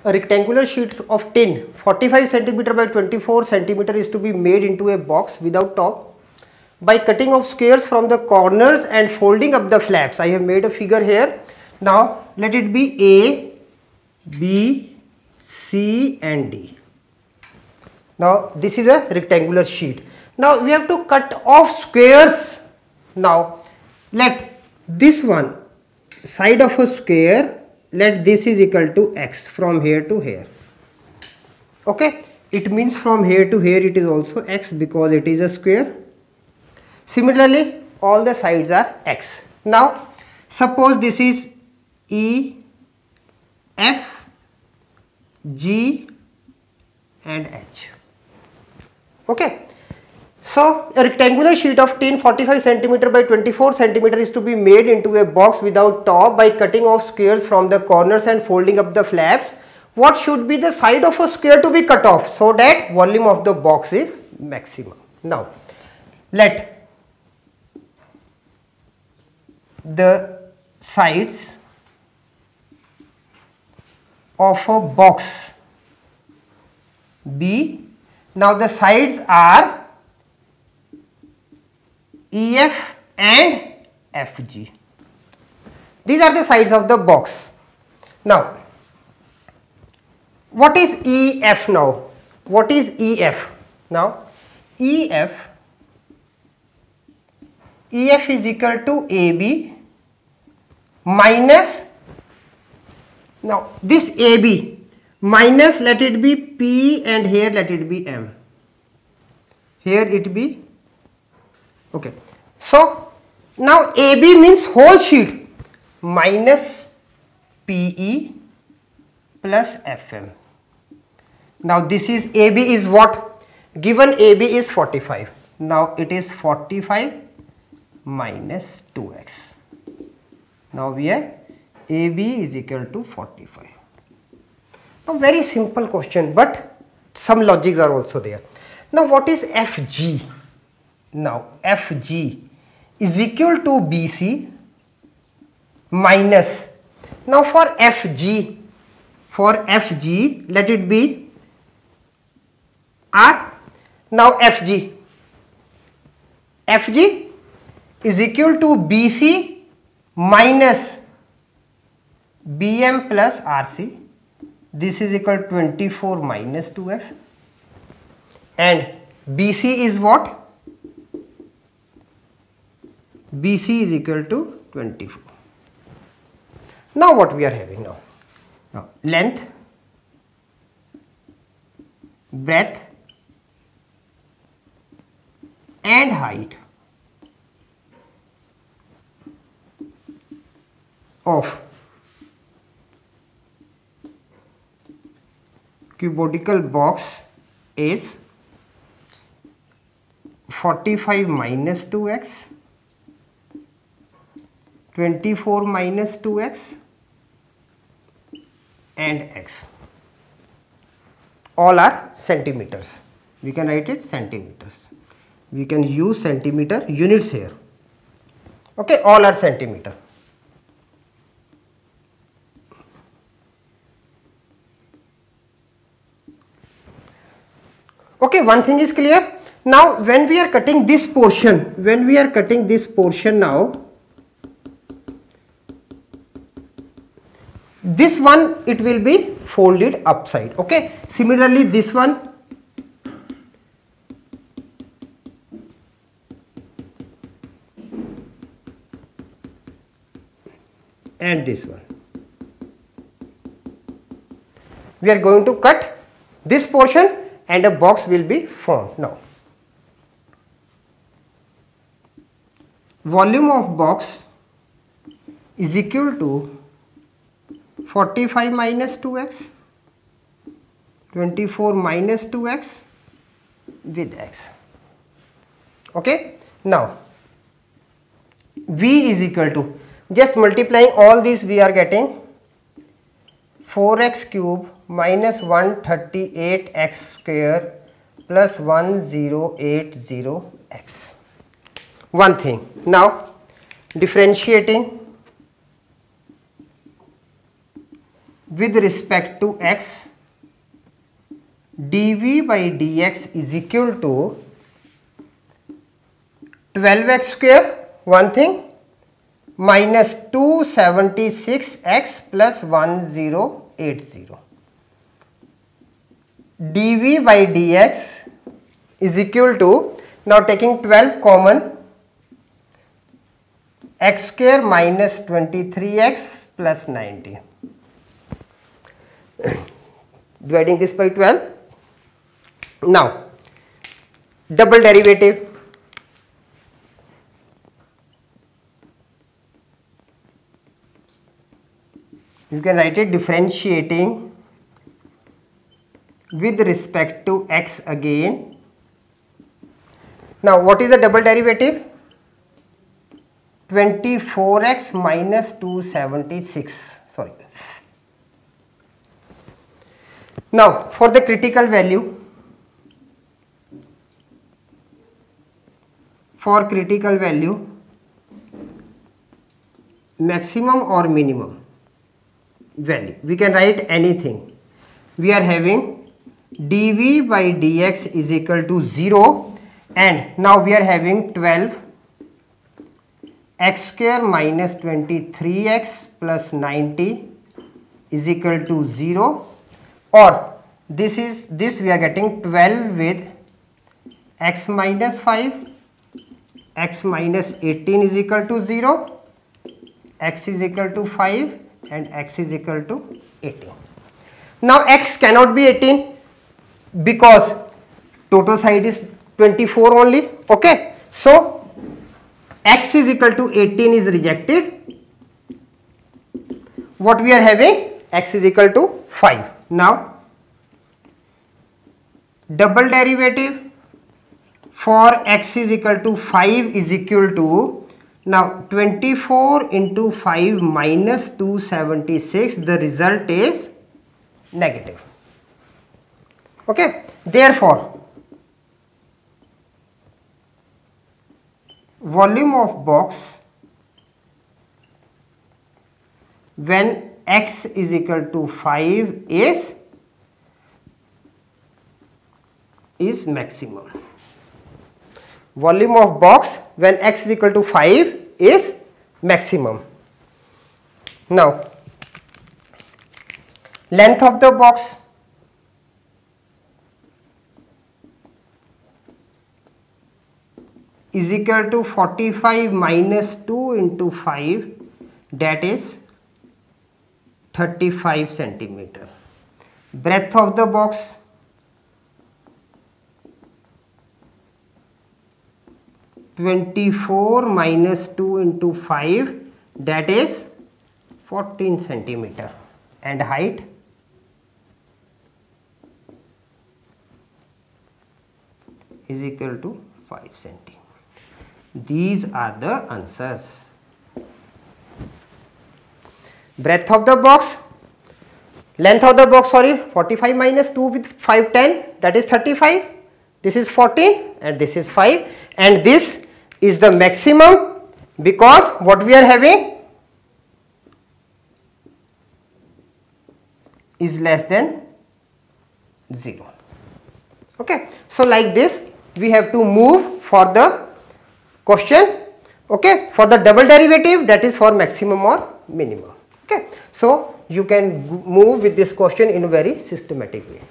a rectangular sheet of tin 45 centimeter by 24 centimeter is to be made into a box without top by cutting off squares from the corners and folding up the flaps. I have made a figure here. Now let it be A, B, C and D. Now this is a rectangular sheet. Now we have to cut off squares. Now let this one side of a square, let this is equal to x from here to here. Okay, it means from here to here it is also x because it is a square. Similarly, all the sides are x. Now suppose this is E, F, G and H. Okay. So a rectangular sheet of tin 45 centimeter by 24 centimeter is to be made into a box without top by cutting off squares from the corners and folding up the flaps. What should be the side of a square to be cut off so that volume of the box is maximum? Now let the sides of a box be, now the sides are EF and FG. These are the sides of the box. Now what is EF now? What is EF? Now EF is equal to AB minus, now this AB minus, let it be P and here let it be M. Here it be, okay. So now AB means whole sheet minus PE plus FM. Now this is AB is what? Given AB is 45. Now it is 45 minus 2x. Now we are AB is equal to 45. Now very simple question, but some logics are also there. Now what is FG? Now FG is equal to BC minus, now for FG let it be R. Now FG is equal to BC minus BM plus RC. This is equal to 24 minus 2x and BC is what? BC is equal to 24. Now what we are having now? Now length, breadth and height of cuboidal box is 45 minus 2x, 24 minus 2x and x. All are centimeters. We can write it centimeters. We can use centimeter units here. Okay, all are centimeter. Okay, one thing is clear. Now when we are cutting this portion, now this one it will be folded upside. Okay, similarly this one and this one. We are going to cut this portion and a box will be formed. Now volume of box is equal to 45 minus 2x, 24 minus 2x with x. Okay, now V is equal to, just multiplying all these we are getting 4x cube minus 138x square plus 1080x. One thing, now with respect to x, dv by dx is equal to 12x square, one thing, minus 276x plus 1080. dv by dx is equal to, now taking 12 common, x square minus 23x plus 90. Dividing this by 12. Now, double derivative. You can write it differentiating with respect to x again. Now, what is the double derivative? 24x minus 276. Sorry. Now, for the critical value, maximum or minimum value, we can write anything. We are having dv by dx is equal to 0, and now we are having 12 x square minus 23x plus 90 is equal to 0, or this we are getting 12 with x minus 5, x minus 18 is equal to 0, x is equal to 5 and x is equal to 18. Now x cannot be 18 because total side is 24 only, okay. So x is equal to 18 is rejected. What we are having? X is equal to 5. Now double derivative for x is equal to 5 is equal to, now 24 into 5 minus 276, the result is negative, okay. Therefore, volume of box when x is equal to 5 is maximum. Volume of box when x is equal to 5 is maximum. Now, length of the box, is equal to 45 minus 2 into 5, that is 35 centimeter. Breadth of the box, (24 minus 2 into 5), that is 14 centimeter, and height is equal to 5 centimeter. These are the answers. Breadth of the box, length of the box, 45 minus 2 with 5, 10, that is 35. This is 14 and this is 5, and this is the maximum because what we are having is less than 0. Okay. So like this we have to move for the question, okay, for the double derivative, that is for maximum or minimum, okay. So you can move with this question in a very systematic way.